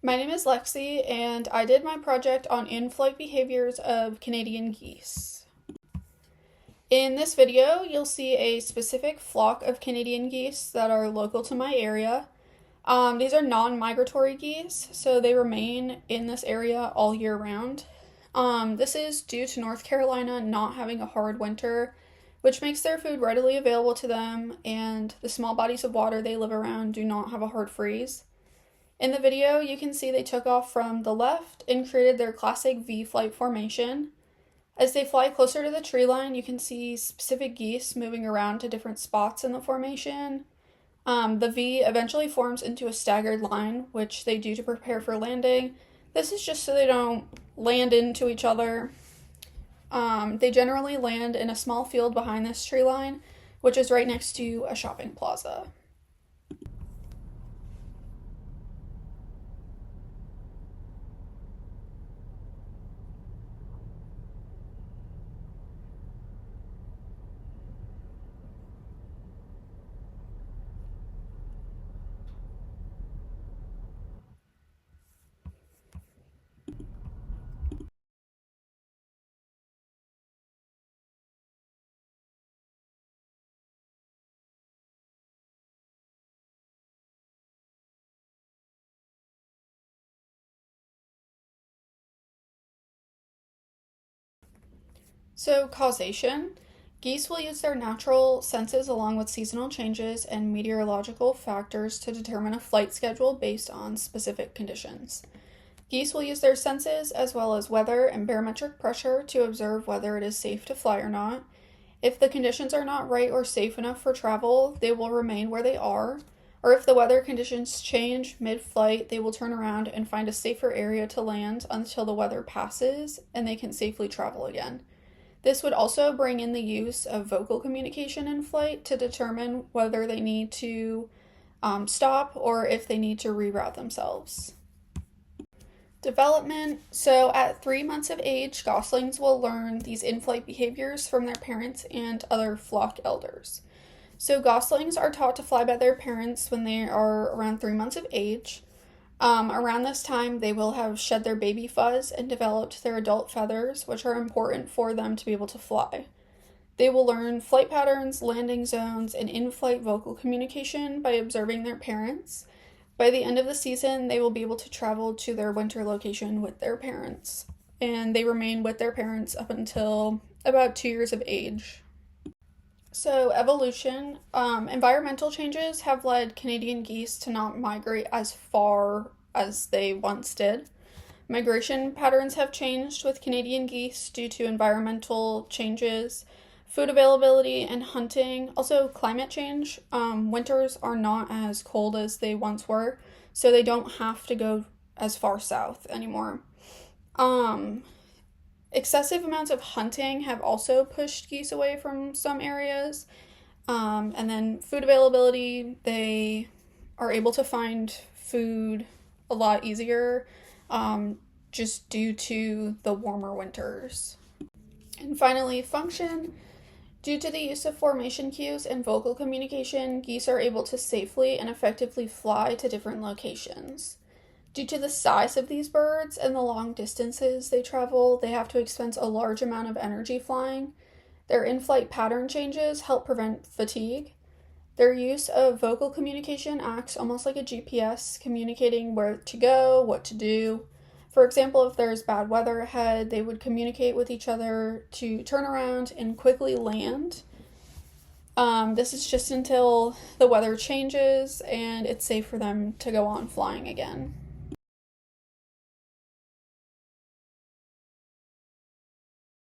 My name is Lexi, and I did my project on in-flight behaviors of Canadian geese. In this video, you'll see a specific flock of Canadian geese that are local to my area. These are non-migratory geese, so they remain in this area all year round. This is due to North Carolina not having a hard winter, which makes their food readily available to them, and the small bodies of water they live around do not have a hard freeze. In the video, you can see they took off from the left and created their classic V flight formation. As they fly closer to the tree line, you can see specific geese moving around to different spots in the formation. The V eventually forms into a staggered line, which they do to prepare for landing. This is just so they don't land into each other. They generally land in a small field behind this tree line, which is right next to a shopping plaza. So, causation. Geese will use their natural senses along with seasonal changes and meteorological factors to determine a flight schedule based on specific conditions. Geese will use their senses as well as weather and barometric pressure to observe whether it is safe to fly or not. If the conditions are not right or safe enough for travel, they will remain where they are. Or if the weather conditions change mid-flight, they will turn around and find a safer area to land until the weather passes and they can safely travel again. This would also bring in the use of vocal communication in flight to determine whether they need to stop or if they need to reroute themselves. Development. So at 3 months of age, goslings will learn these in-flight behaviors from their parents and other flock elders. So goslings are taught to fly by their parents when they are around 3 months of age. Around this time, they will have shed their baby fuzz and developed their adult feathers, which are important for them to be able to fly. They will learn flight patterns, landing zones, and in-flight vocal communication by observing their parents. By the end of the season, they will be able to travel to their winter location with their parents, and they remain with their parents up until about 2 years of age. So, evolution. Environmental changes have led Canadian geese to not migrate as far as they once did. Migration patterns have changed with Canadian geese due to environmental changes, food availability, and hunting. Also, climate change. Winters are not as cold as they once were, so they don't have to go as far south anymore. Excessive amounts of hunting have also pushed geese away from some areas. And then food availability, they are able to find food a lot easier just due to the warmer winters. And finally, function. Due to the use of formation cues and vocal communication, geese are able to safely and effectively fly to different locations. Due to the size of these birds and the long distances they travel, they have to expend a large amount of energy flying. Their in-flight pattern changes help prevent fatigue. Their use of vocal communication acts almost like a GPS, communicating where to go, what to do. For example, if there's bad weather ahead, they would communicate with each other to turn around and quickly land. This is just until the weather changes and it's safe for them to go on flying again.